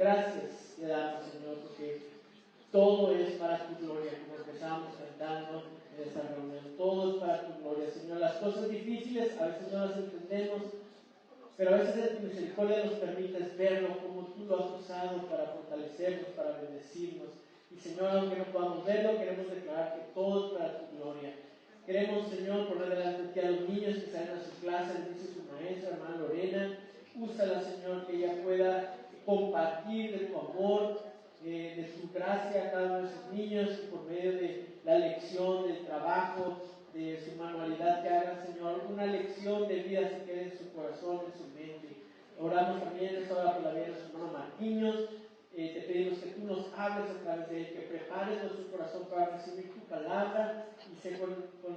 gracias te damos, Señor, porque todo es para tu gloria, como empezamos cantando en esta reunión. Todo es para tu gloria, Señor. Las cosas difíciles a veces no las entendemos, pero a veces en tu misericordia nos permites verlo como tú lo has usado para fortalecernos, para bendecirnos. Y Señor, aunque no podamos verlo, queremos declarar que todo es para tu gloria. Queremos, Señor, poner delante de ti a los niños que salen a su clase, les dice su maestra, hermana Lorena. Úsala, Señor, que ella pueda compartir de tu amor, de tu gracia a cada uno de esos niños, y por medio de la lección, del trabajo, de su manualidad, que hagan, Señor, una lección de vida se quede en su corazón, en su mente. Oramos también esta hora por la vida de su hermano Marquinhos. Te pedimos que tú nos hables a través de él, que prepares nuestro corazón para recibir tu palabra y sé con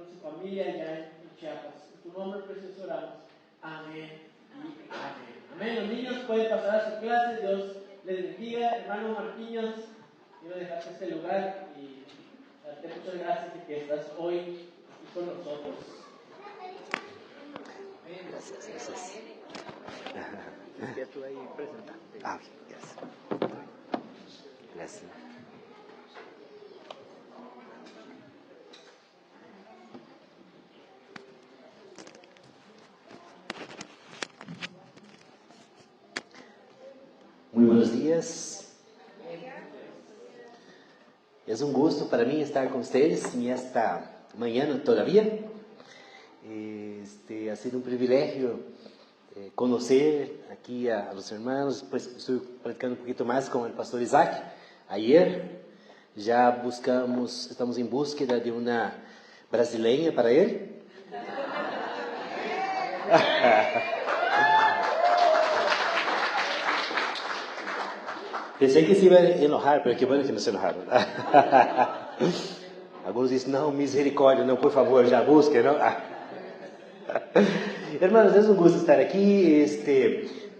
su familia allá en Chiapas. En tu nombre precioso oramos. Amén y amén. Amén. Los niños pueden pasar a su clase. Dios les bendiga. Hermano Marquinhos, quiero dejarte este lugar y darte muchas gracias de que estás hoy aquí con nosotros. Gracias, gracias. Ya tú ahí presentando. Ah, bien, gracias. Gracias. Muy buenos días. Es un gusto para mí estar con ustedes en esta mañana todavía. Ha sido un privilegio conocer aquí a los hermanos. Pues estoy platicando un poquito más con el pastor Isaac. Ayer ya estamos en búsqueda de una brasileña para él. Pensé que se iba a enojar, pero qué bueno que no se enojaron. Algunos dicen, no, misericordia, no, por favor, ya busque, ¿no? Hermanos, es un gusto estar aquí.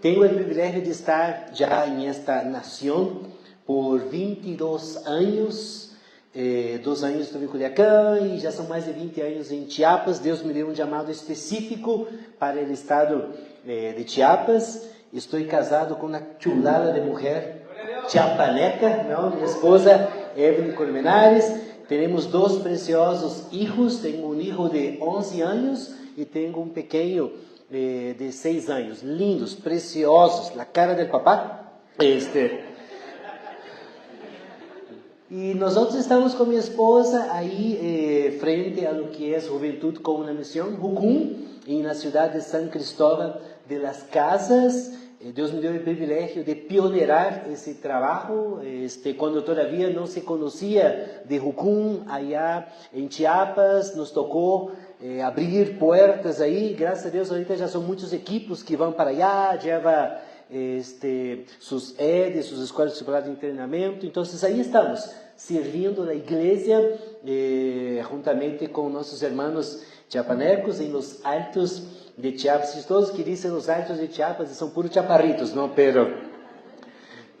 Tengo el privilegio de estar ya en esta nación por 22 años. 2 años estuve en Culiacán y ya son más de 20 años en Chiapas. Deus me dio un llamado específico para el estado de Chiapas. Estoy casado con una chulada de mujer chiapaneca, ¿no? Mi esposa Evelyn Colmenares. Tenemos 2 preciosos hijos. Tengo un hijo de 11 años y tengo un pequeño de 6 años. Lindos, preciosos, la cara del papá. Y nosotros estamos con mi esposa ahí frente a lo que es Juventud con una Misión, Jucum, en la ciudad de San Cristóbal de las Casas. Dios me dio el privilegio de pionerar ese trabajo, cuando todavía no se conocía de Jucum, allá en Chiapas. Nos tocó abrir puertas ahí. Gracias a Dios ahorita ya son muchos equipos que van para allá, lleva sus EDs, sus escuelas superiores de entrenamiento. Entonces ahí estamos, sirviendo la iglesia juntamente con nuestros hermanos chiapanecos en los altos de Chiapas. Y todos que dicen los altos de Chiapas son puros chaparritos, ¿no? Pero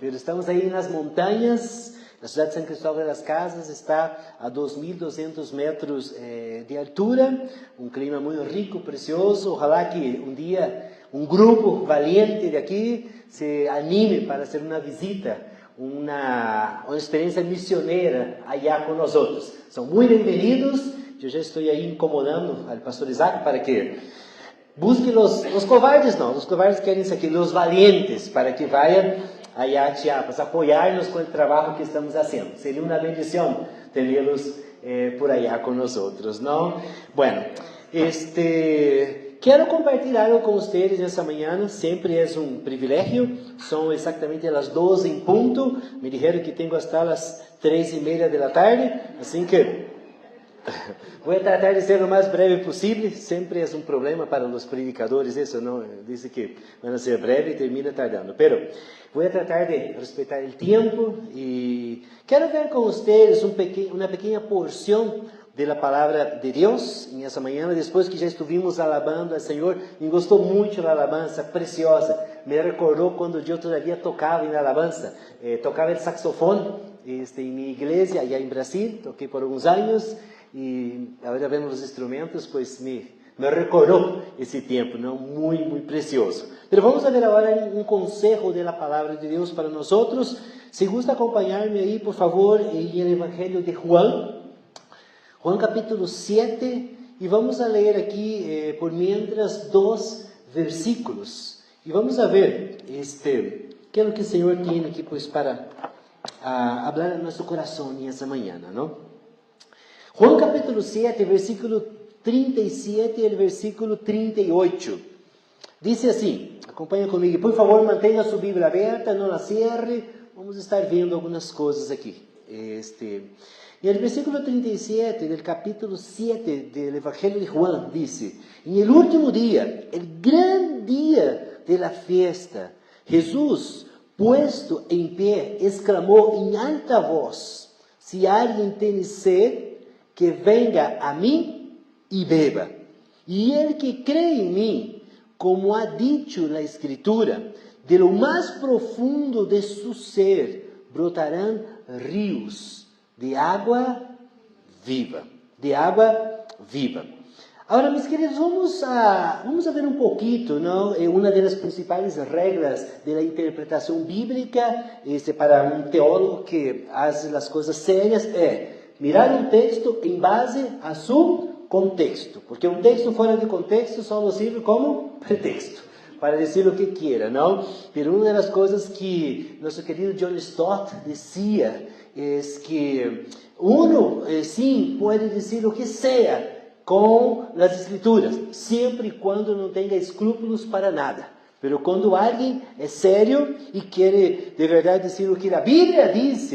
estamos ahí en las montañas. La ciudad de San Cristóbal de las Casas está a 2.200 metros de altura, un clima muy rico, precioso. Ojalá que un día un grupo valiente de aquí se anime para hacer una visita, una experiencia misionera allá con nosotros. Son muy bienvenidos. Yo ya estoy ahí incomodando al pastor Isaac para que busque los cobardes, no, los cobardes quieren ser aquí, los valientes, para que vayan allá a Chiapas, apoyarnos con el trabajo que estamos haciendo. Sería una bendición tenerlos por allá con nosotros, ¿no? Bueno, quiero compartir algo con ustedes esta mañana. Siempre es un privilegio. Son exactamente las 12 en punto. Me dijeron que tengo hasta las 3:30 de la tarde, así que voy a tratar de ser lo más breve posible. Siempre es un problema para los predicadores eso, ¿no? Dice que van a ser breve y termina tardando. Pero voy a tratar de respetar el tiempo y quiero ver con ustedes una pequeña porción de la palabra de Dios en esa mañana. Después que ya estuvimos alabando al Señor, me gustó mucho la alabanza, preciosa. Me recordó cuando yo todavía tocaba en la alabanza. Tocaba el saxofón en mi iglesia allá en Brasil. Toqué por algunos años. Y ahora vemos los instrumentos, pues me me recordou esse tempo, não? Muito precioso. Mas vamos ver agora um conselho da palavra de Deus para nós outros. Se gusta acompanhar-me aí, por favor, em el Evangelho de Juan, Juan capítulo 7, e vamos a ler aqui, por mientras, 2 versículos. E vamos a ver, que é o que o Senhor tem aqui, pois, para hablar a nosso coração nessa manhã, não? Juan capítulo 7, versículo 37 e o versículo 38. Diz assim, acompanha comigo, por favor, mantenha sua Bíblia aberta, não a cierre, vamos estar vendo algumas coisas aqui. E o versículo 37 do capítulo 7 do Evangelho de Juan diz: em el último dia, el gran dia de la fiesta, Jesús, puesto em pé, exclamou em alta voz: si alguém tem sed, que venga a mim e beba. E el que crê em mim, como ha dicho la Escritura, de lo mais profundo de su ser brotarão rios de água viva. De água viva. Agora, meus queridos, vamos a ver um pouquinho, não? Uma das principais regras da interpretação bíblica, para um teólogo que faz as coisas sérias, é mirar um texto em base a seu contexto, porque um texto fora de contexto só serve como pretexto, para dizer o que quiera, não? Mas uma das coisas que nosso querido John Stott dizia é que uno, sim, pode dizer o que seja com as Escrituras, sempre e quando não tenha escrúpulos para nada. Mas quando alguém é sério e quer de verdade dizer o que a Bíblia diz,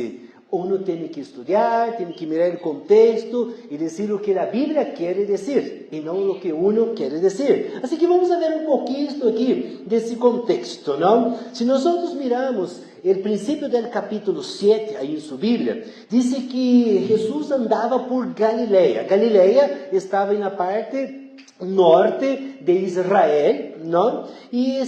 uno tem que estudar, tem que mirar o contexto e dizer o que a Bíblia quer dizer, e não o que uno quer dizer. Assim que vamos ver um pouquinho aqui desse contexto, não? Se nós miramos o princípio do capítulo 7, aí em sua Bíblia, diz que Jesus andava por Galileia. Galileia estava na parte norte de Israel, não? E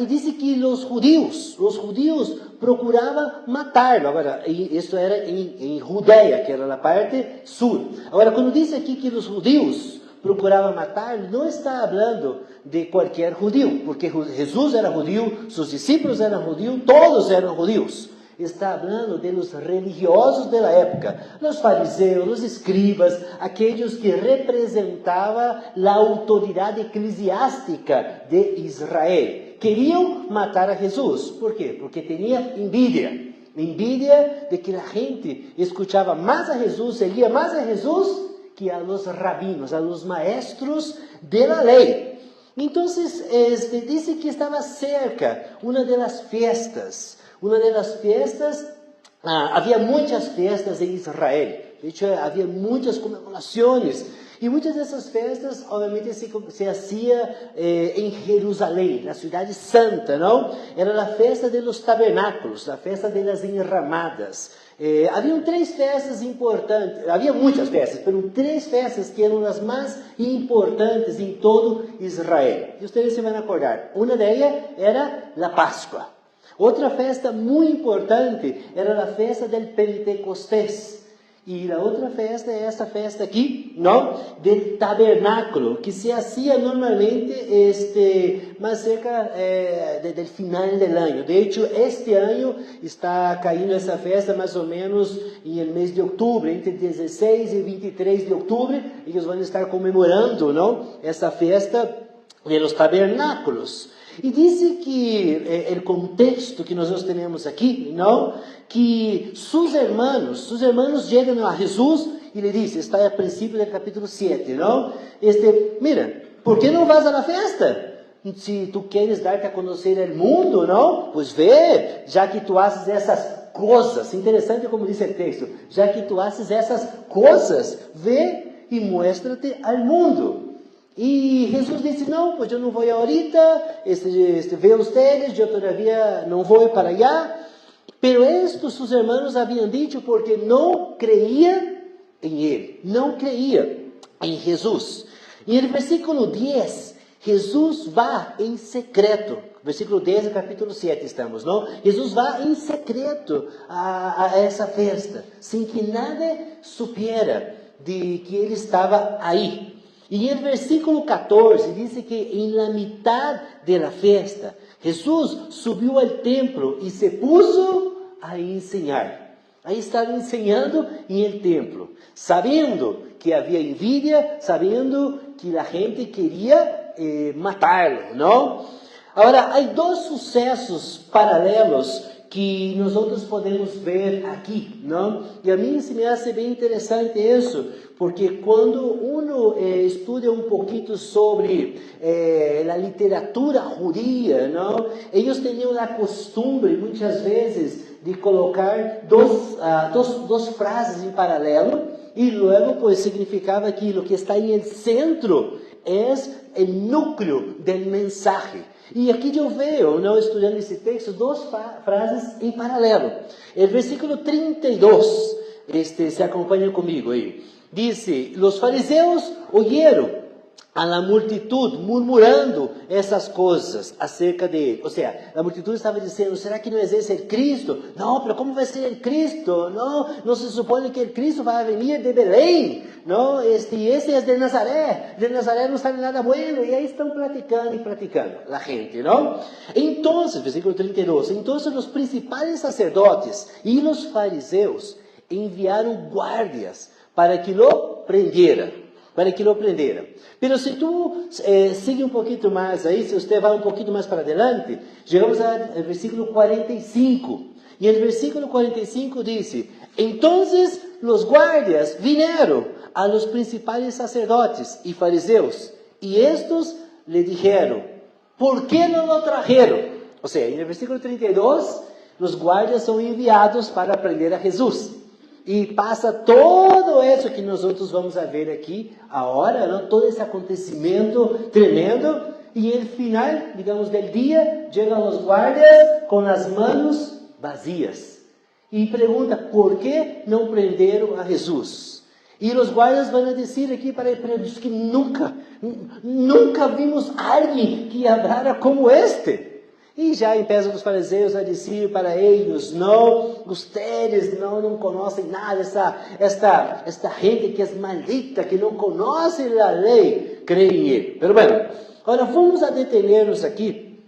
diz que os judeus procuravam matá-lo. Agora, isso era em Judeia, que era na parte sul. Agora, quando diz aqui que os judeus procuravam matá-lo, não está falando de qualquer judeu, porque Jesus era judeu, seus discípulos eram judeus, todos eram judeus. Está falando de los religiosos da época, os fariseus, os escribas, aqueles que representavam a autoridade eclesiástica de Israel. Queriam matar a Jesus. Por quê? Porque tinha envidia de que a gente escutava mais a Jesus, seguia mais a Jesus que a los rabinos, a los maestros de la lei. Então, diz que estava cerca uma das festas. Havia muitas festas em Israel. De hecho, havia muitas comemorações. E muitas dessas festas, obviamente, se hacía em Jerusalém, na cidade santa, não? Era a festa dos tabernáculos, a festa das enramadas. Havia 3 festas importantes, havia muitas festas, mas 3 festas que eram as mais importantes em todo Israel. E vocês se vão acordar. Uma delas era a Páscoa. Outra festa muito importante era a festa del Pentecostés. E a outra festa é essa festa aqui, não? Del tabernáculo, que se hacía normalmente mais cerca do final do ano. De hecho, este ano está caindo essa festa mais ou menos no mês de outubro, entre 16 e 23 de outubro, eles vão estar comemorando, não? Essa festa de los tabernáculos. E diz que o contexto que nós temos aqui, não? Que seus irmãos chegam a Jesus e lhe dizem, está a princípio do capítulo 7, não? Mira, por que não vas a la festa? Se tu queres dar-te a conhecer o mundo, não? Pues vê, já que tu haces essas coisas, interessante como diz o texto, já que tu haces essas coisas, vê e muéstrate ao mundo. E Jesus disse, não, pues eu não vou ahorita, vê ustedes, eu todavía não vou para allá. Pero estos sus hermanos habían dicho porque no creían en él, no creían en Jesús. Y en el versículo 10, Jesús va en secreto. Versículo 10 do capítulo 7 estamos, não? Jesus vai em secreto a essa festa, sem que nada supiera de que ele estava aí. Y en el versículo 14 dice que en la mitad de la fiesta, Jesús subió al templo y se puso a enseñar. Ahí estaba enseñando en el templo, sabiendo que había envidia, sabiendo que la gente quería matarlo, ¿no? Ahora, hay dos sucesos paralelos que nosotros podemos ver aquí, ¿no? Y a mí se me hace bien interesante eso, porque cuando uno estudia un poquito sobre la literatura judía, ¿no? Ellos tenían la costumbre muchas veces de colocar dos frases en paralelo, y luego pues significaba que lo que está en el centro es el núcleo del mensaje. Y aquí yo veo, ¿no? Estudiando ese texto, dos frases en paralelo. El versículo 32, se acompaña conmigo ahí. Dice, los fariseos oyeron a la multitud murmurando esas cosas acerca de él. O sea, la multitud estaba diciendo, ¿será que no es ese el Cristo? No, pero ¿cómo va a ser el Cristo? No se supone que el Cristo va a venir de Belén, ¿no? Ese es de Nazaret no sale nada bueno. Y ahí están platicando y platicando la gente, ¿no? Entonces, versículo 32, entonces los principales sacerdotes y los fariseos enviaron guardias para que lo prendieran. Pero si tú sigue un poquito más ahí, si usted va un poquito más para adelante, llegamos al versículo 45. Y el versículo 45 dice, entonces los guardias vinieron a los principales sacerdotes y fariseos, y estos le dijeron, ¿por qué no lo trajeron? O sea, en el versículo 32, los guardias son enviados para prender a Jesús. Y pasa todo eso que nosotros vamos a ver aquí ahora, ¿no? Todo ese acontecimiento tremendo. Y el final, digamos, del día, llegan los guardias con las manos vacías. Y pregunta, ¿por qué no prenderon a Jesús? Y los guardias van a decir aquí para él, pero es que nunca vimos a alguien que hablara como este. E já empiezam os fariseus a dizer para eles, não, vocês não conhecem nada, esta gente que é maldita, que não conhece a lei, creem em ele. Pero bueno, agora vamos a detenernos aqui,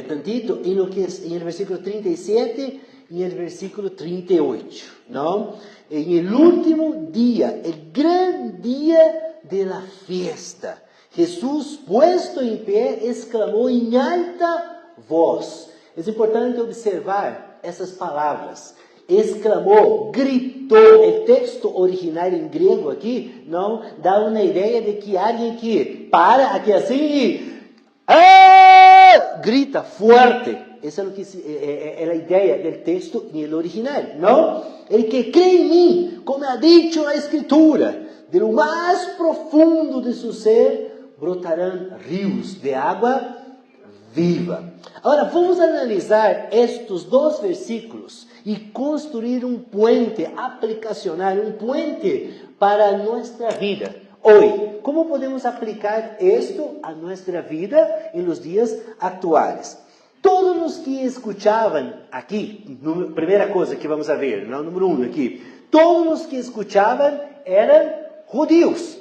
tantito, em lo que é o versículo 37 e o versículo 38, não? Em el último dia, el gran dia de la fiesta, Jesús, puesto em pé, exclamou em alta voz. É importante observar essas palavras. Exclamou, gritou. O texto original em grego aqui não dá uma ideia de que alguém que para aqui assim e grita forte. Essa é a ideia do texto no original, não? El que crê em mim, como ha dicho a Escritura, de lo mais profundo de su ser brotarão rios de água viva. Agora, vamos analisar estes dois versículos e construir um puente aplicacional, um puente para nossa vida. Hoje, como podemos aplicar isto a nossa vida em los dias atuais? Todos os que escutavam aqui, primeira coisa que vamos a ver, no, número 1 aqui, todos os que escutavam eram judíos.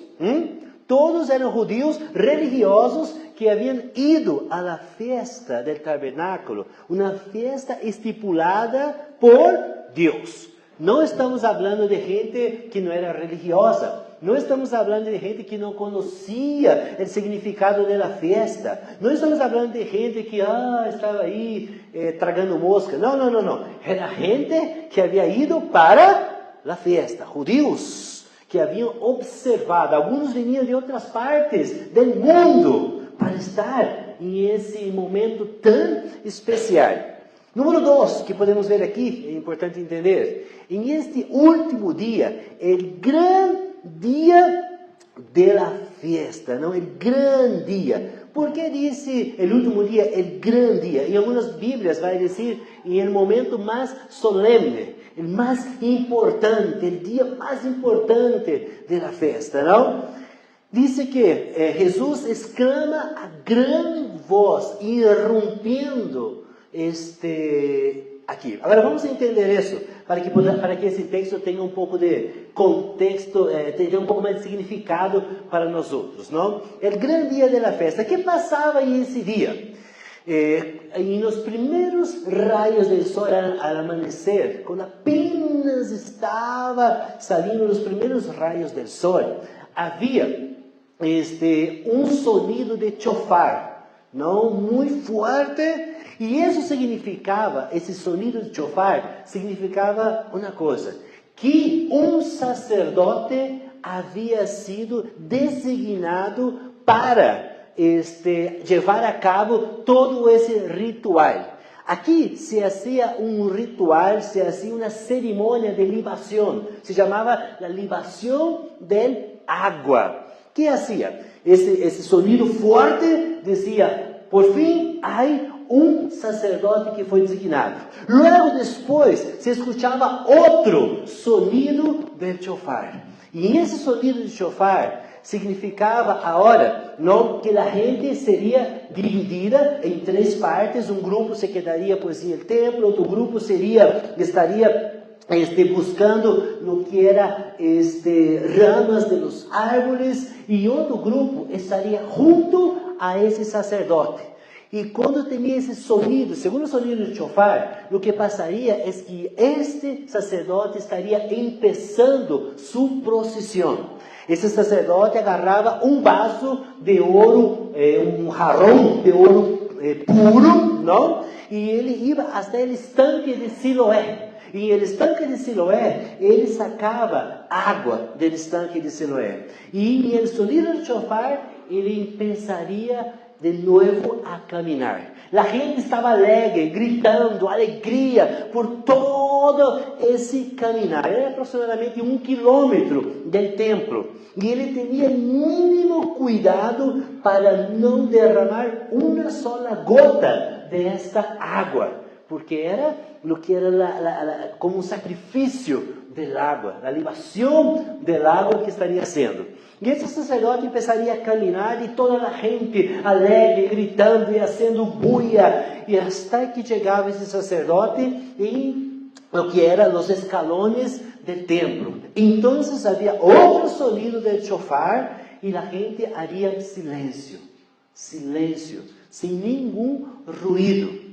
Todos eram judíos religiosos que haviam ido a la fiesta del tabernáculo, uma fiesta estipulada por Deus. Não estamos falando de gente que não era religiosa, não estamos falando de gente que não conhecia o significado da fiesta, não estamos falando de gente que estava aí tragando mosca, não. Era gente que havia ido para a fiesta, judíos que haviam observado, alguns vinham de outras partes do mundo, para estar em esse momento tão especial. Número 2, que podemos ver aqui, é importante entender, em este último dia, o grande dia da fiesta, não? O grande dia. Por que disse o último dia, o grande dia? Em algumas Bíblias vai dizer, em el momento mais solene, o mais importante, o dia mais importante da festa, não? Dice que Jesus exclama a gran voz, irrompiendo aqui. Agora vamos entender isso, para que esse texto tenha um pouco de contexto, tenha um pouco mais de significado para nós outros, não? O grande dia da festa. O que passava nesse dia? E nos primeiros raios do sol ao amanhecer, quando apenas estava saindo os primeiros raios do sol, havia um sonido de chofar, não muito forte, e isso significava, esse sonido de chofar significava uma coisa, que um sacerdote havia sido designado para levar a cabo todo esse ritual. Aqui se hacía um ritual, se hacía uma cerimônia de libação, se chamava a libação de água. O que hacía? Esse sonido forte dizia, por fim, há um sacerdote que foi designado. Logo depois, se escutava outro sonido de chofar. E esse sonido de chofar significava agora não que a gente seria dividida em 3 partes. Um grupo se quedaria pois no templo, outro grupo estaria buscando no que era ramas de los árvores, e outro grupo estaria junto a esse sacerdote. E quando tinha esse sonido, segundo o sonido de chofar, o que passaria é que este sacerdote estaria começando sua procissão. Esse sacerdote agarrava um vaso de ouro, um jarrão de ouro puro, não? E ele ia até o estanque de Siloé. E no estanque de Siloé, ele sacava água do estanque de Siloé. E no sonido de chofar, ele começaria de novo a caminhar. A gente estava alegre, gritando, alegria por todo esse caminhar. Era aproximadamente 1 quilômetro do templo. E ele tinha mínimo cuidado para não derramar uma sola gota desta água, porque era o que era como um sacrifício da água, a libação da água que estaria sendo. E esse sacerdote começaria a caminhar e toda a gente alegre, gritando e fazendo buia, e até que chegava esse sacerdote em o que eram os escalones do templo. Então havia outro sonido de chofar e a gente haria silêncio, sem nenhum ruído.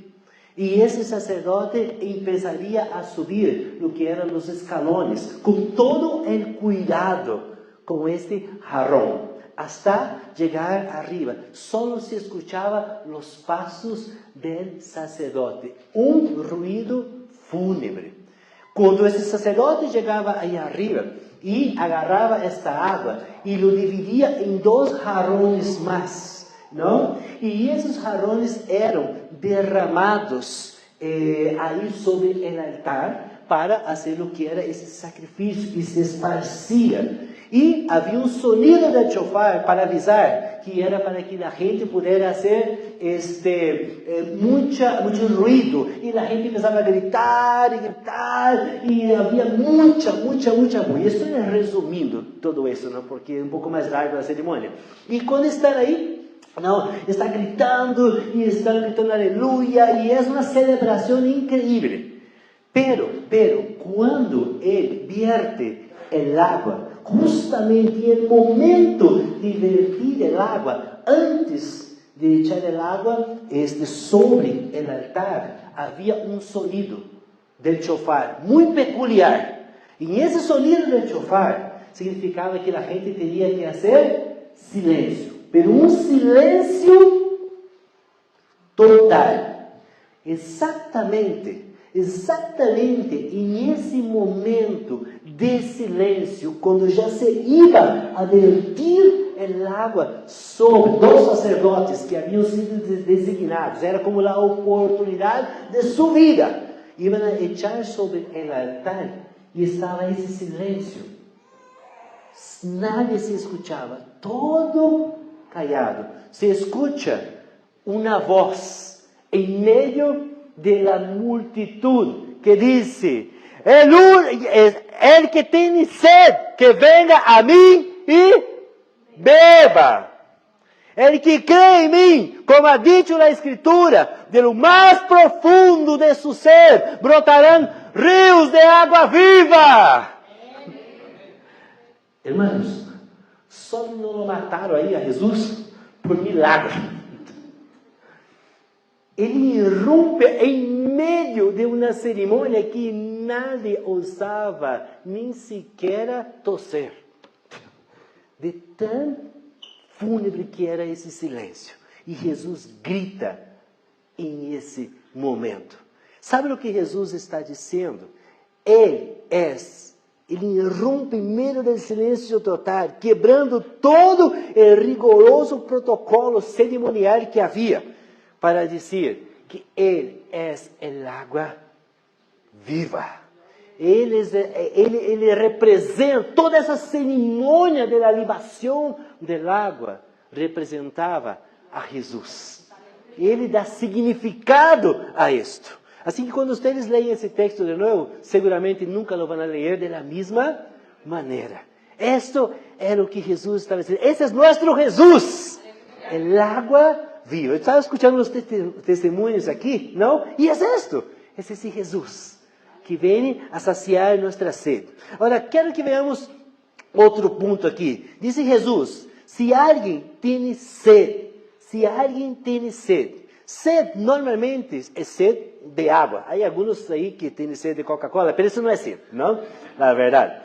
E esse sacerdote começaria a subir no que eram os escalones, com todo o cuidado, com este jarrão, hasta chegar arriba. Solo se escuchava os passos do sacerdote, um ruído fúnebre. Quando esse sacerdote chegava aí arriba e agarrava esta água e lo dividia em 2 jarrones mais, não? E esses jarrones eram derramados aí sobre o altar para fazer o que era esse sacrifício, e se esparcia. E havia um sonido de chofar para avisar que era para que a gente pudesse fazer muito ruído. E a gente começava a gritar, e havia muita buia. Estou resumindo todo isso, não? Porque é um pouco mais largo a cerimônia. E quando estão aí, não, está gritando e estão gritando aleluia, e é uma celebração incrível. Pero quando ele vierte el agua, justamente en el momento de vertir el agua, antes de echar el agua sobre el altar, havia um sonido del chofar muito peculiar. E esse sonido del chofar significava que a gente teria que fazer silêncio, pero um silêncio total. Exatamente, e nesse momento de silêncio, quando já se ia a vertir a água sobre 2 sacerdotes que haviam sido designados, era como a oportunidade de sua vida, iam a echar sobre o altar, e estava esse silêncio. Nadie se escuchava, todo callado. Se escucha uma voz em meio de la multitud que dice: el que tiene sed, que venga a mí y beba. El que cree en mí, como ha dicho la Escritura, de lo más profundo de su ser brotarán ríos de agua viva. Hermanos, só não lo mataram aí a Jesus por milagre. Ele irrompe em meio de uma cerimônia que nadie ousava nem sequer toser. De tão fúnebre que era esse silêncio. E Jesus grita em esse momento. Sabe o que Jesus está dizendo? Ele irrompe em meio do silêncio total, quebrando todo o rigoroso protocolo cerimonial que havia, para dizer que Ele é a água viva. Ele representa toda essa cerimônia da libação da água, representava a Jesus. Ele dá significado a isto. Assim que quando vocês leem esse texto de novo, seguramente nunca lo vão ler da mesma maneira. Isto era o que Jesus estava dizendo. Esse é nosso Jesus, el água viva. Eu estava escutando os testemunhos aqui, não? E é isto, esse é Jesus, que vem a saciar nossa sede. Agora, quero que veamos outro ponto aqui. Diz Jesus, se alguém tem sede, sede normalmente é sede de água. Há alguns aí que têm sede de Coca-Cola, mas isso não é sede, não? Na verdade.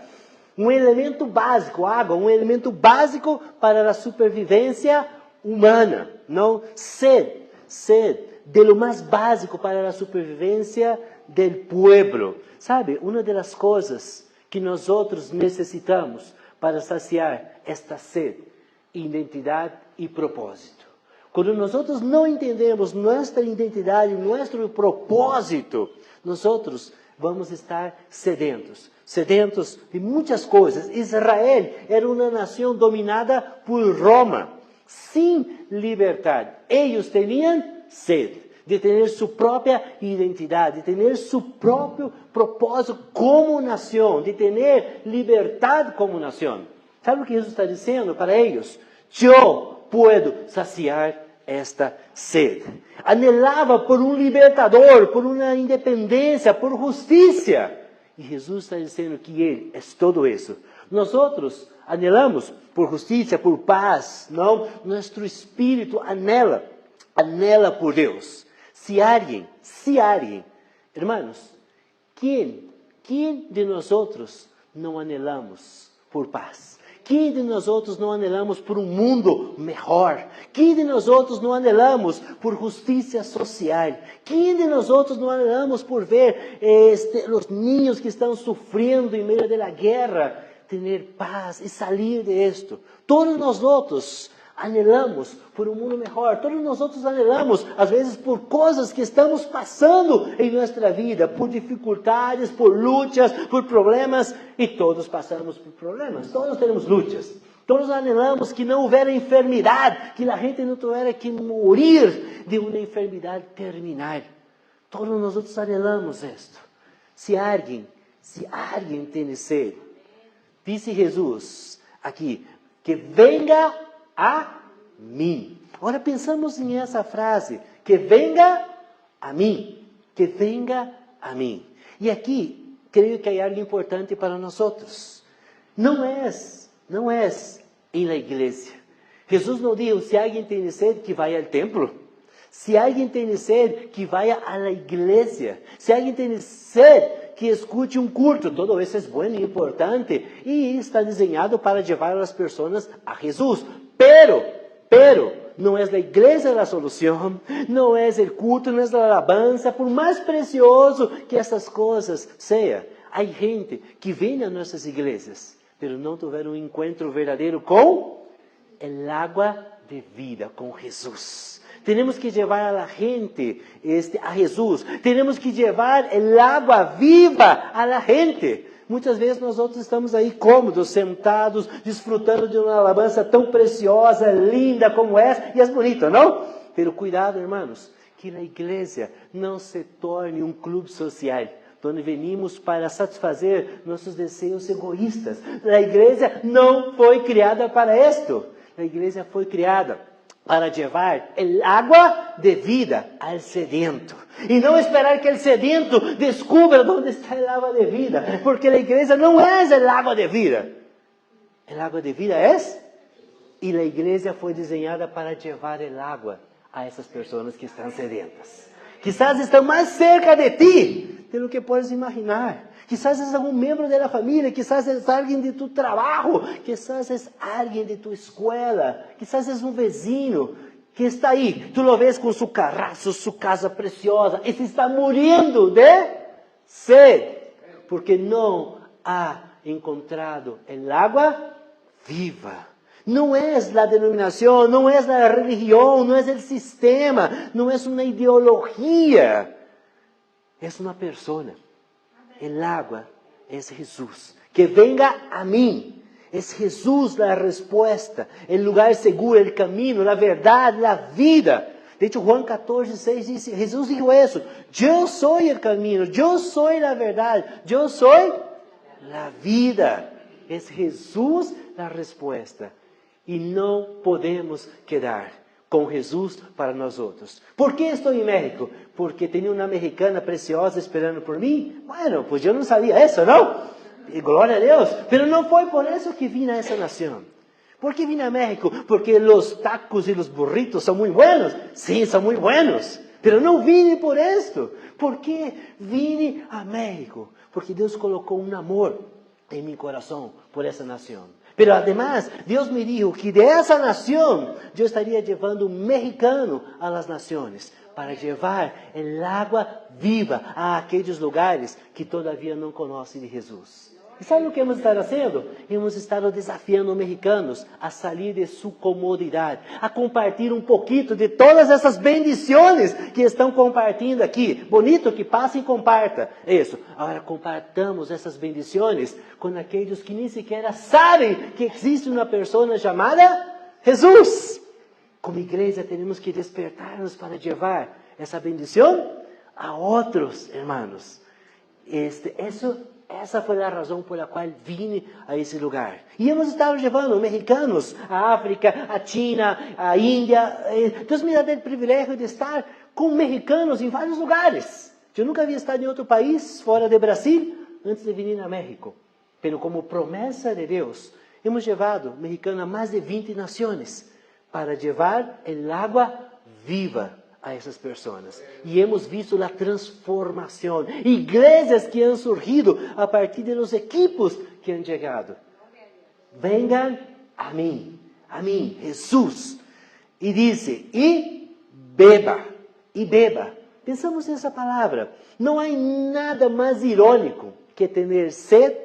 Um elemento básico, água, um elemento básico para a supervivência humana, não? Sede, de lo mais básico para a supervivência del pueblo. Sabe, uma das coisas que nós outros necessitamos para saciar esta sede, identidade e propósito. Quando nós outros não entendemos nossa identidade, nosso propósito, nós outros vamos estar sedentos de muitas coisas. Israel era uma nação dominada por Roma, sem liberdade. Eles tinham sede de ter sua própria identidade, de ter seu próprio propósito como nação, de ter liberdade como nação. Sabe o que Jesus está dizendo para eles? Eu puedo saciar esta sede. Anelava por um libertador, por uma independência, por justiça. E Jesus está dizendo que Ele é todo isso. Nós outros anelamos por justiça, por paz, não? Nosso espírito anela por Deus. Se alguém, hermanos, quem de nós outros não anelamos por paz? Quem de nós outros não anelamos por um mundo melhor? Quem de nós outros não anelamos por justiça social? Quem de nós outros não anelamos por ver os niños que estão sofrendo em meio da guerra, ter paz e sair de esto? Todos nós outros anelamos por um mundo melhor. Todos nós outros anelamos, às vezes, por coisas que estamos passando em nossa vida, por dificuldades, por lutas, por problemas, e todos passamos por problemas, todos temos lutas. Todos anelamos que não houvera enfermidade, que a gente não tivesse que morrer de uma enfermidade terminal. Todos nós outros anelamos isto. Se alguém tem sede, disse Jesus aqui, que venga a mim. Agora pensamos nessa frase, que venga a mim, que venga a mim. E aqui, creio que há algo importante para nós outros. Não é em la igreja. Jesus não disse, se alguém tem sede, que vá ao templo. Se alguém tem sede, que vá à igreja. Se alguém tem sede, que escute um culto. Todo isso é bom e importante. E está desenhado para levar as pessoas a Jesus. Pero, não é a igreja a solução, não é o culto, não é a alabança, por mais precioso que essas coisas sejam. Há gente que vem a nossas igrejas, pero não tiveram um encontro verdadeiro com a água de vida, com Jesus. Temos que levar a gente a Jesus. Temos que levar a água viva a gente. Muitas vezes nós outros estamos aí cômodos, sentados, desfrutando de uma alabança tão preciosa, linda como essa, e é bonita, não? Pero cuidado, irmãos, que a igreja não se torne um clube social, onde venimos para satisfazer nossos desejos egoístas. A igreja não foi criada para isto. A igreja foi criada para llevar el agua de vida al sediento. Y no esperar que el sediento descubra dónde está el agua de vida, porque la iglesia no es el agua de vida. El agua de vida es, y la iglesia fue diseñada para llevar el agua a esas personas que están sedientas. Quizás están más cerca de ti de lo que puedes imaginar. Quizás es algún miembro de la familia, quizás es alguien de tu trabajo, quizás es alguien de tu escuela, quizás es un vecino que está ahí. Tú lo ves con su carrazo, su casa preciosa, y se está muriendo de sed, porque no ha encontrado el agua viva. No es la denominación, no es la religión, no es el sistema, no es una ideología. Es una persona. El agua es Jesús. Que venga a mí. Es Jesús la respuesta, el lugar seguro, el camino, la verdad, la vida. De hecho, Juan 14:6 dice, Jesús dijo eso. Yo soy el camino, yo soy la verdad, yo soy la vida. Es Jesús la respuesta. Y no podemos quedar con Jesús para nosotros. ¿Por qué estoy en México? Porque tenía una mexicana preciosa esperando por mí. Bueno, pues yo no sabía eso, ¿no? Y gloria a Dios. Pero no fue por eso que vine a esa nación. ¿Por qué vine a México? Porque los tacos y los burritos son muy buenos. Sí, son muy buenos. Pero no vine por esto. ¿Por qué vine a México? Porque Dios colocó un amor en mi corazón por esa nación. Pero además, Dios me dijo que de esa nación yo estaría llevando un mexicano a las naciones para llevar el agua viva a aquellos lugares que todavía no conocen de Jesús. ¿Y sabe lo que hemos estado haciendo? Hemos estado desafiando mexicanos a salir de su comodidad, a compartir un poquito de todas esas bendiciones que estão compartindo aqui. Bonito que passe e comparta. Isso. Agora compartamos essas bendiciones com aqueles que nem sequer sabem que existe uma pessoa chamada Jesus. Como igreja temos que despertar-nos para levar essa bendição a outros hermanos. Essa foi a razão por a qual vine a esse lugar. E hemos estado levando mexicanos à África, à China, à Índia. Deus me dá o privilégio de estar com mexicanos em vários lugares. Eu nunca havia estado em outro país fora do Brasil antes de vir a México. Mas como promessa de Deus, hemos levado mexicanos a mais de 20 nações para levar el agua viva a essas pessoas. E hemos visto a transformação. Igrejas que han surgido a partir de los equipos que han chegado. Vengan a mim, Jesus. E dice, e beba. Pensamos nessa palavra. Não há nada mais irônico que ter sed,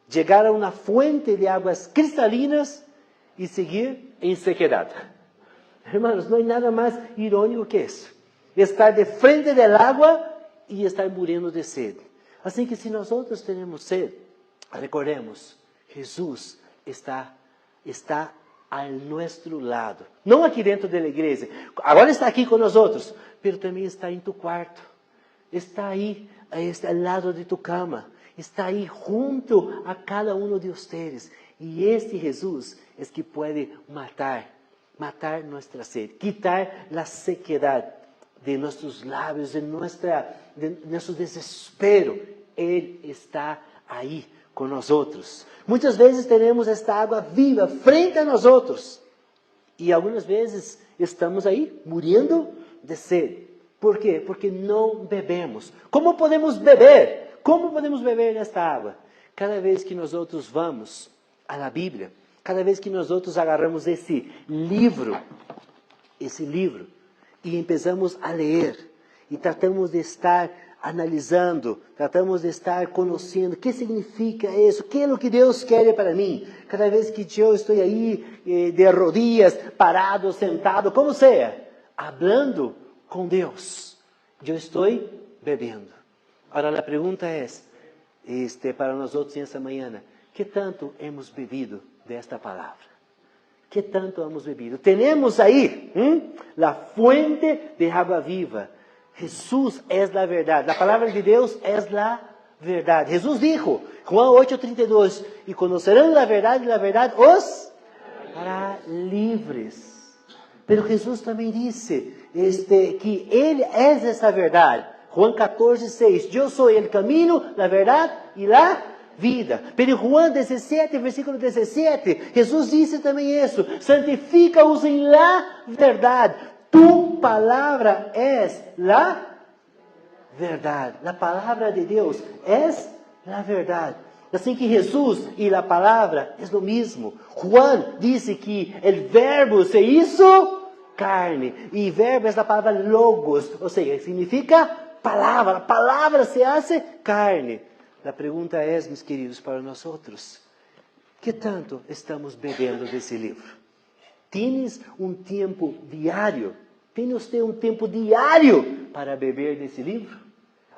chegar a uma fuente de águas cristalinas e seguir em sequedade. Hermanos, não há nada mais irônico que isso. Estar de frente del agua e estar muriendo de sede. Assim que se nós outros temos sede, recordemos, Jesus está ao nosso lado. Não aqui dentro da igreja. Agora está aqui com nós outros, mas também está em tu quarto. Está aí, ao lado de tu cama. Está aí junto a cada um de vocês. E este Jesus é que pode matar nuestra sed, quitar la sequedad de nuestros labios, de nuestro desespero. Él está ahí con nosotros. Muchas veces tenemos esta agua viva frente a nosotros y algunas veces estamos ahí muriendo de sed. ¿Por qué? Porque no bebemos. ¿Cómo podemos beber? ¿Cómo podemos beber esta agua? Cada vez que nosotros vamos a la Biblia, cada vez que nós outros agarramos esse livro, e começamos a ler, e tratamos de estar analisando, tratamos de estar conhecendo, o que significa isso, o que é o que Deus quer para mim. Cada vez que eu estou aí, de rodillas, parado, sentado, como seja, hablando com Deus, eu estou bebendo. Agora, a pergunta é, para nós outros nessa manhã, que tanto hemos bebido desta palavra? Que tanto hemos bebido? Temos aí a fuente de água viva. Jesus é a verdade. A palavra de Deus é a verdade. Jesus dijo, Juan 8:32, e conocerão a verdade os hará livres. Pero Jesús también dice que Él es esa verdad. Juan 14:6, yo soy el camino, la verdad y la vida. Pero en Juan 17, versículo 17, Jesús dice también eso, santifícaos en la verdad. Tu palabra es la verdad. La palabra de Dios es la verdad. Así que Jesús y la palabra es lo mismo. Juan dice que el verbo se hizo carne. Y verbo es la palabra logos, o sea, significa palabra. La palabra se hace carne. La pregunta es, mis queridos, para nosotros, ¿qué tanto estamos bebiendo de ese libro? ¿Tienes un tiempo diario? ¿Tiene usted un tiempo diario para beber de ese libro?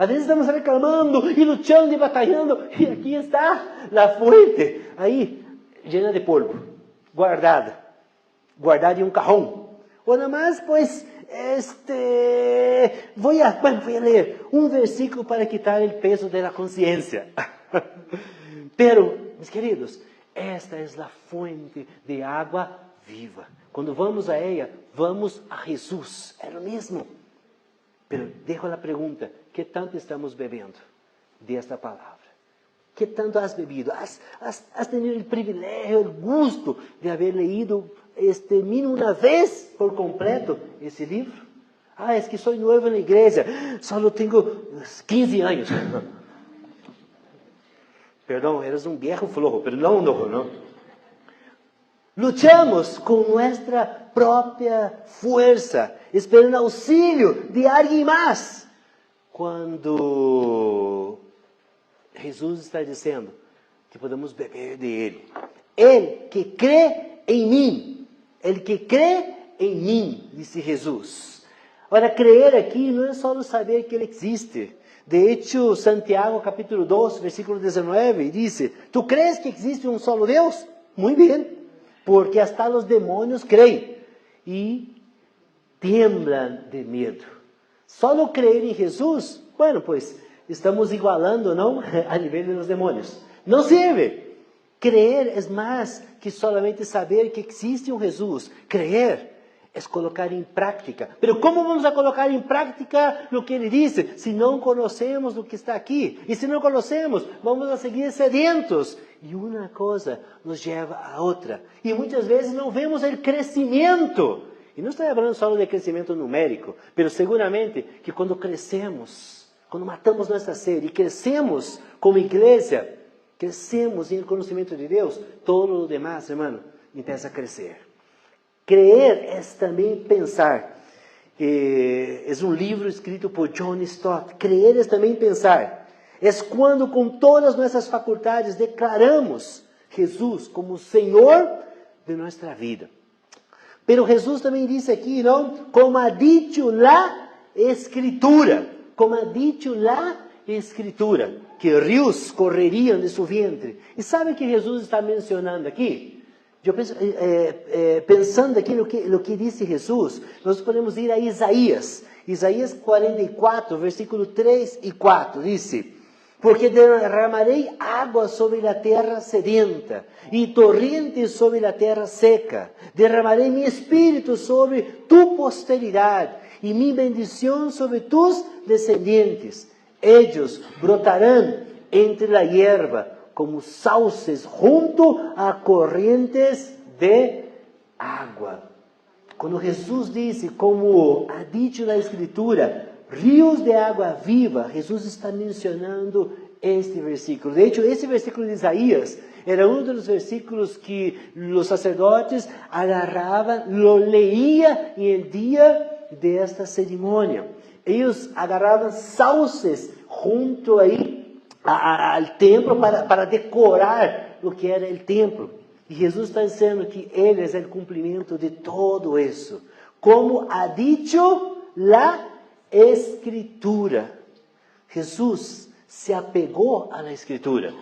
A veces estamos reclamando y luchando y batallando, y aquí está la fuente, ahí, llena de polvo, guardada en un cajón. O nada más, pues, voy a leer un versículo para quitar el peso de la conciencia. Pero, mis queridos, esta es la fuente de agua viva. Cuando vamos a ella, vamos a Jesús, es lo mismo. Pero dejo la pregunta, ¿qué tanto estamos bebiendo de esta palabra? ¿Qué tanto has bebido? ¿Has tenido el privilegio, el gusto de haber leído mínimo una vez por completo ese libro? Es que soy nuevo en la iglesia, solo tengo 15 años. Perdón, eres un viejo flojo, pero no. Luchamos con nuestra propia fuerza, esperando auxilio de alguien más. Cuando Jesús está diciendo que podemos beber de Él. El que cree en mí, dice Jesús. Ahora, creer aquí no es solo saber que Él existe. De hecho, Santiago capítulo 2, versículo 19, dice, ¿tú crees que existe un solo Dios? Muy bien. Porque hasta los demonios creen y tiemblan de miedo. Solo creer en Jesús, bueno, pues estamos igualando, ¿no? A nivel de los demonios. No sirve. Creer es más que solamente saber que existe un Jesús. Creer es colocar en práctica. Pero ¿cómo vamos a colocar en práctica lo que Ele dice? Si no conocemos lo que está aquí. Y si no conocemos, vamos a seguir sedientos. Y una cosa nos lleva a otra. Y muchas veces no vemos el crecimiento. Y no estoy hablando solo de crecimiento numérico, pero seguramente que cuando crecemos, cuando matamos nuestra sed y crecemos como iglesia, crecemos en el conocimiento de Dios, todo lo demás, hermano, empieza a crecer. Creer es también pensar. Es un libro escrito por John Stott. Creer es también pensar. Es cuando con todas nuestras facultades declaramos Jesús como Señor de nuestra vida. Pero Jesús también dice aquí, ¿no? Como ha dicho la Escritura. Como ha dicho la Escritura. Que ríos correrían de su vientre. ¿Y sabe que Jesús está mencionando aquí? Yo penso, pensando aqui no que disse Jesus, nós podemos ir a Isaías. Isaías 44, versículo 3 e 4, disse: porque derramarei água sobre a terra sedenta, e torrentes sobre a terra seca. Derramarei meu espírito sobre tu posteridade, e minha bendição sobre tus descendentes. Ellos brotarão entre a hierba, como sauces junto a corrientes de água. Quando Jesus disse, como ha dicho na Escritura, ríos de água viva, Jesus está mencionando este versículo. De hecho, esse versículo de Isaías era um dos versículos que os sacerdotes agarravam, lo leía em el dia desta cerimônia. Eles agarravam sauces junto aí al templo para decorar o que era o templo. E Jesus está dizendo que Ele é o cumprimento de todo isso. Como ha dicho la Escritura. Jesus se apegou à Escritura.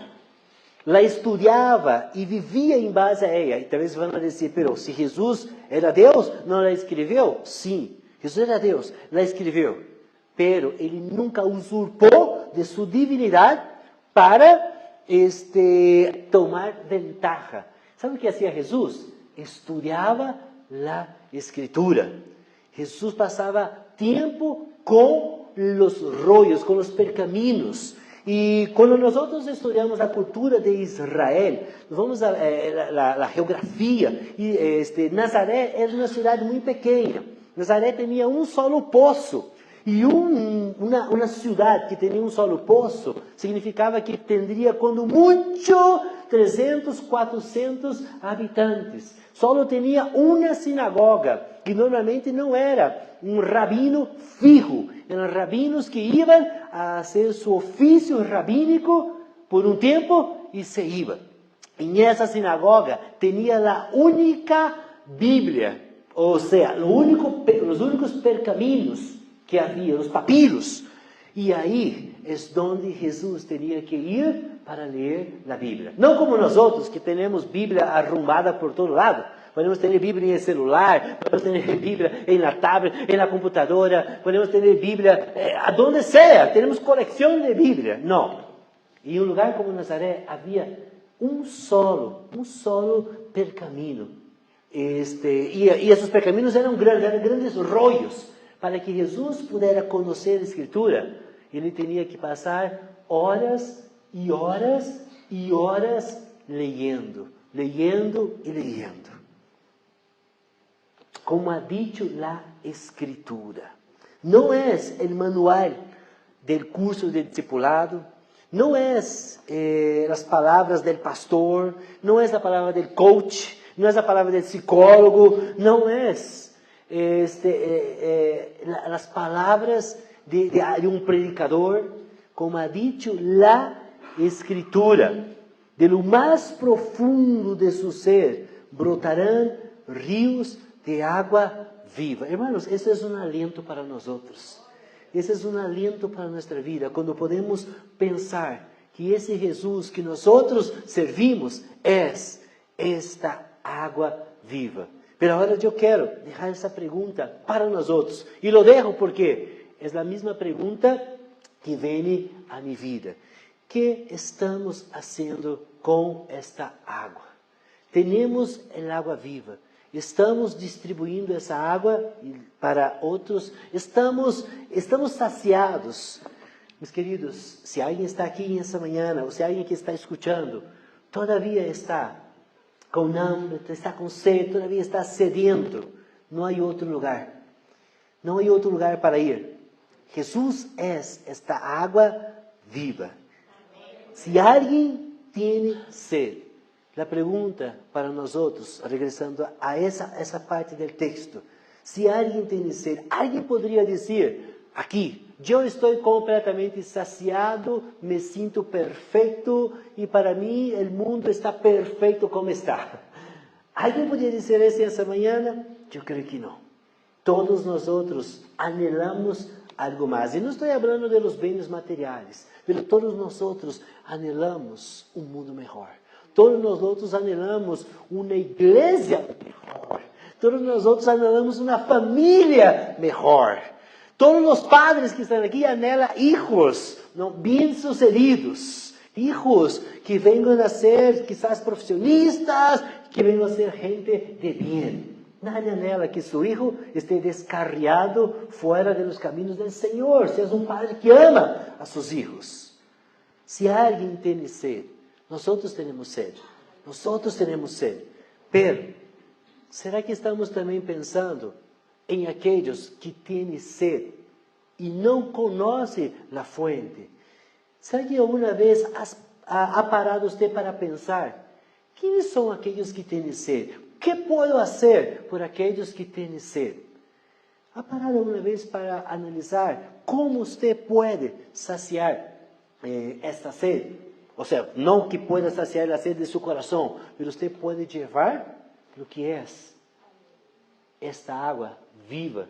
La estudiava e vivia em base a ela. E talvez vão dizer, pero se Jesus era Deus, não la escreveu? Sim, Jesus era Deus, la escreveu. Pero Ele nunca usurpou de sua divinidade para tomar ventaja. ¿Sabe o que hacía Jesús? Estudiaba la Escritura. Jesús pasaba tiempo con los rollos, con los pergaminos. Y cuando nosotros estudiamos la cultura de Israel, nos vamos a la geografía, y Nazaret es una ciudad muy pequeña. Nazaret tenía un solo pozo. Y una ciudad que tenía un solo pozo significaba que tendría cuando mucho 300, 400 habitantes. Solo tenía una sinagoga, que normalmente no era un rabino fijo. Eran rabinos que iban a hacer su oficio rabínico por un tiempo y se iban. En esa sinagoga tenía la única Biblia, o sea, los únicos pergaminos que había, los papiros. Y ahí es donde Jesús tenía que ir para leer la Biblia. No como nosotros, que tenemos Biblia arrumbada por todo lado. Podemos tener Biblia en el celular, podemos tener Biblia en la tablet, en la computadora, podemos tener Biblia a donde sea. Tenemos colección de Biblia. No. En un lugar como Nazaret había un solo pergamino. Y esos pergaminos eran grandes rollos. Para que Jesús pudiera conocer la Escritura, ele tenía que pasar horas y horas y horas leyendo y leyendo. Como ha dicho la Escritura. No es el manual del curso de discipulado, no es las palabras del pastor, no es la palabra del coach, no es la palabra del psicólogo, no es las palabras de un predicador, como ha dicho la Escritura. De lo más profundo de su ser brotarán ríos de agua viva. Hermanos, ese es un aliento para nosotros. Ese es un aliento para nuestra vida, cuando podemos pensar que ese Jesús que nosotros servimos es esta agua viva. Pero ahora yo quiero dejar esa pregunta para nosotros. Y lo dejo porque es la misma pregunta que viene a mi vida. ¿Qué estamos haciendo con esta agua? Tenemos el agua viva. Estamos distribuindo essa água para outros. Estamos saciados. Meus queridos, se alguém está aqui nessa manhã, ou se alguém que está escutando, todavia está com hambre, está com sede, todavia está sedento, não há outro lugar. Não há outro lugar para ir. Jesus é esta água viva. Se alguém tem sede, a pergunta para nós outros, regressando a essa parte do texto, se alguém tem sede, alguém poderia dizer aqui: eu estou completamente saciado, me sinto perfeito e para mim o mundo está perfeito como está. Alguém poderia dizer isso essa manhã? Eu creio que não. Todos nós outros anelamos algo mais. E não estou falando de los bens materiais, mas todos nós outros anelamos um mundo melhor. Todos nós outros anelamos uma igreja melhor. Todos nós outros anelamos uma família melhor. Todos os padres que estão aqui anelam hijos bem-sucedidos. Hijos que venham a ser quizás profissionistas, que venham a ser gente de bem. Nadie anela que su hijo esté descarriado fuera de los caminos del Señor. Si es un padre que ama a sus hijos. Si alguien tiene sed, nosotros tenemos sed. Nosotros tenemos sed. Pero, ¿será que estamos también pensando en aquellos que tienen sed y no conocen la fuente? ¿Será que alguna vez ha parado usted para pensar, ¿quiénes son aquellos que tienen sed? ¿Qué puedo hacer por aquellos que tienen sed? ¿Ha parado alguna vez para analizar cómo usted puede saciar esta sed? O sea, no que pueda saciar la sed de su corazón, pero usted puede llevar lo que es esta agua viva,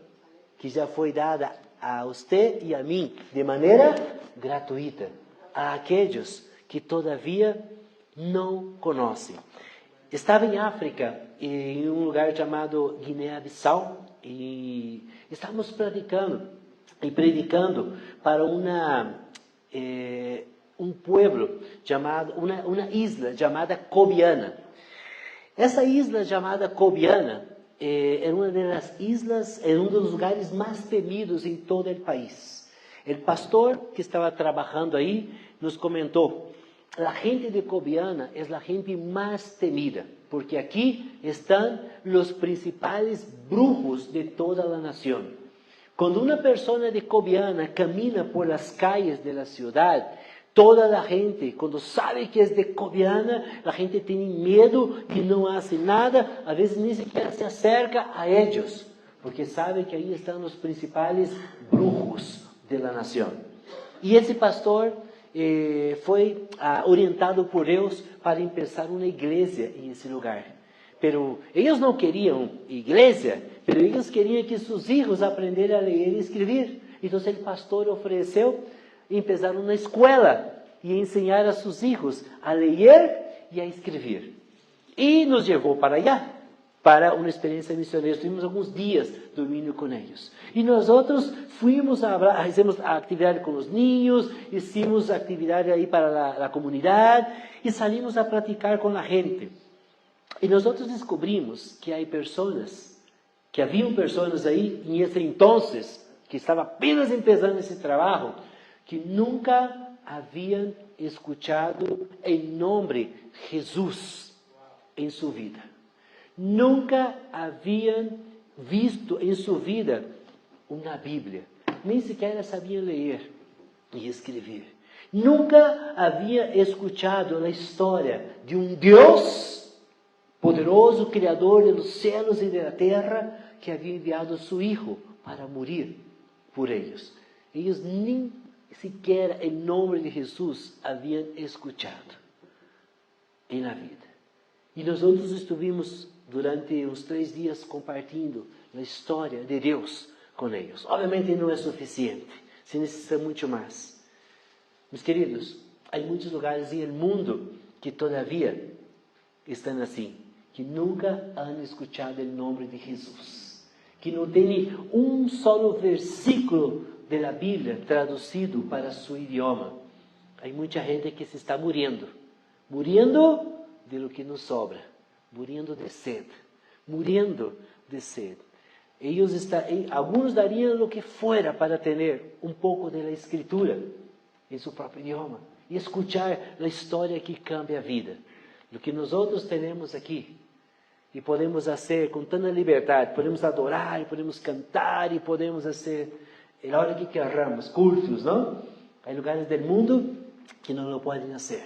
que ya fue dada a usted y a mí de manera gratuita, a aquellos que todavía no conocen. Estava em África, em um lugar chamado Guiné-Bissau, e estávamos predicando para um pueblo chamado, uma isla chamada Cobiana. Essa isla chamada Cobiana era una de las islas, era uno de los lugares más temidos en todo el país. El pastor que estaba trabajando ahí nos comentó, la gente de Cobiana es la gente más temida, porque aquí están los principales brujos de toda la nación. Cuando una persona de Cobiana camina por las calles de la ciudad, toda la gente, cuando sabe que es de Cobiana, la gente tiene miedo y no hace nada, a veces ni siquiera se acerca a ellos, porque sabe que ahí están los principales brujos de la nación. Y ese pastor fue orientado por Dios para empezar una iglesia en ese lugar. Pero ellos no querían iglesia, pero ellos querían que sus hijos aprendieran a leer y escribir. Entonces el pastor ofreció empezar una escuela y enseñar a sus hijos a leer y a escribir. Y nos llevó para allá, para una experiencia misionera. Estuvimos algunos días durmiendo con ellos. Y nosotros fuimos hicimos actividad con los niños, hicimos actividad ahí para la comunidad y salimos a practicar con la gente. Y nosotros descubrimos que habían personas ahí en ese entonces, que estaba apenas empezando ese trabajo, que nunca habían escuchado el nombre Jesús en su vida. Nunca habían visto en su vida una Biblia. Ni siquiera sabían leer y escribir. Nunca habían escuchado la historia de un Dios poderoso, criador de los cielos y de la tierra, que había enviado a su Hijo para morir por ellos. Ellos ni siquiera el nombre de Jesús habían escuchado en la vida. Y nosotros estuvimos durante unos 3 días compartiendo la historia de Dios con ellos. Obviamente no es suficiente, se necesita mucho más. Mis queridos, hay muchos lugares en el mundo que todavía están así, que nunca han escuchado el nombre de Jesús, que no tienen un solo versículo de la Biblia traducido para su idioma. Hay mucha gente que se está muriendo de lo que nos sobra, muriendo de sed. Algunos darían lo que fuera para tener un poco de la escritura en su propio idioma y escuchar la historia que cambia a vida. Lo que nosotros tenemos aquí y podemos hacer con tanta libertad, podemos adorar, podemos cantar y podemos hacer a la hora que queramos, cultos, ¿no? Hay lugares del mundo que no lo pueden hacer.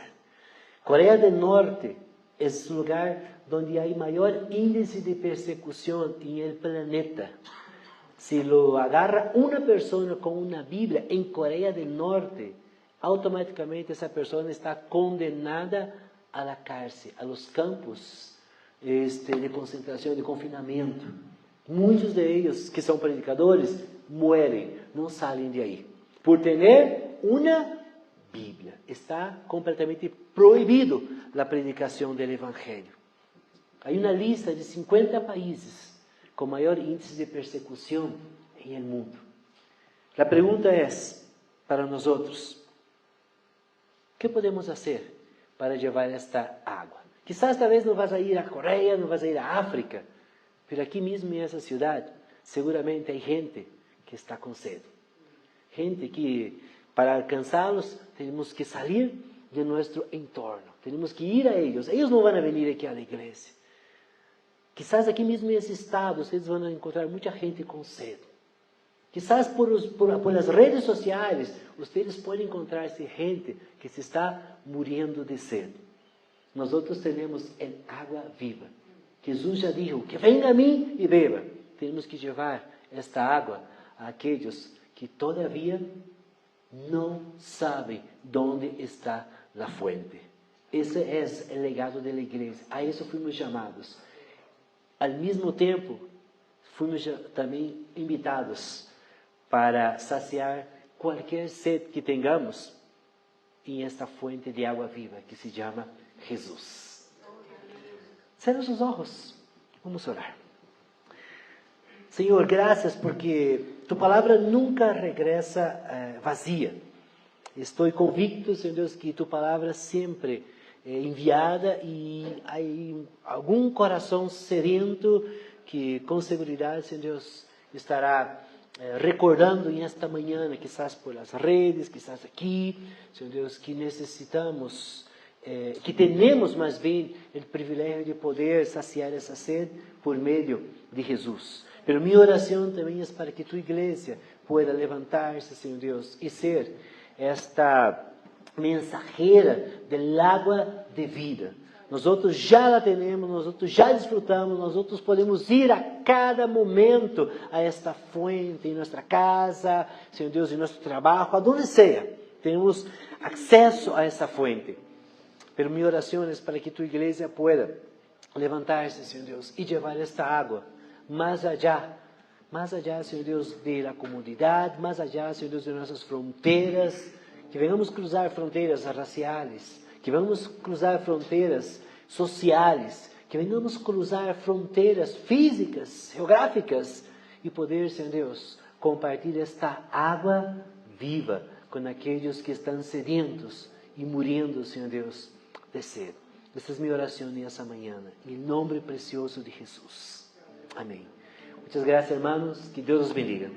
Corea del Norte es un lugar donde hay mayor índice de persecución en el planeta. Si lo agarra una persona con una Biblia en Corea del Norte, automáticamente esa persona está condenada a la cárcel, a los campos de concentración, de confinamiento. Muchos de ellos que son predicadores mueren, no salen de ahí, por tener una Biblia. Está completamente prohibido la predicación del Evangelio. Hay una lista de 50 países con mayor índice de persecución en el mundo. La pregunta es, para nosotros, ¿qué podemos hacer para llevar esta agua? Quizás tal vez no vas a ir a Corea, no vas a ir a África, pero aquí mismo en esa ciudad seguramente hay gente que está con sed. Gente que para alcanzarlos tenemos que salir de nuestro entorno, tenemos que ir a ellos. Ellos no van a venir aquí a la iglesia. Quizás aquí mismo en ese estado ustedes van a encontrar mucha gente con sed. Quizás por las redes sociales ustedes pueden encontrarse gente que se está muriendo de sed. Nosotros tenemos el agua viva. Jesús ya dijo, que venga a mí y beba. Tenemos que llevar esta agua a aquellos que todavía no saben dónde está la fuente. Ese es el legado de la iglesia. A eso fuimos llamados. Al mismo tiempo, fuimos también invitados para saciar cualquier sed que tengamos en esta fuente de agua viva que se llama Jesús. Cierra sus ojos. Vamos a orar. Señor, gracias porque tu palabra nunca regresa vacía. Estoy convicto, Señor Dios, que tu palabra siempre enviada y hay algún corazón sediento que com segurança, Senhor Deus, estará recordando em esta manhã, quizás por las redes, quizás aqui, Senhor Deus, que necessitamos, que temos mais bem o privilégio de poder saciar essa sede por meio de Jesus. Pero minha oração também é para que tua igreja pueda levantar-se, Senhor Deus, e ser esta mensajera del agua de vida. Nós já la temos, nós já desfrutamos, nós podemos ir a cada momento a esta fuente em nossa casa, Senhor Deus, em nosso trabalho, aonde seja. Temos acesso a essa fuente. Pero minha oração é para que tua igreja pueda levantar-se, Senhor Deus, e levar esta água mais allá, Senhor Deus, da comunidade, mais allá, Senhor Deus, de nossas fronteiras, que venhamos cruzar fronteiras raciais, que venhamos cruzar fronteiras sociais, que venhamos cruzar fronteiras físicas, geográficas, e poder, Senhor Deus, compartilhar esta água viva com aqueles que estão sedentos e morrendo, Senhor Deus, de sede. Essa é minha oração nessa manhã, em nome precioso de Jesus. Amém. Muitas graças, hermanos. Que Deus os bendiga.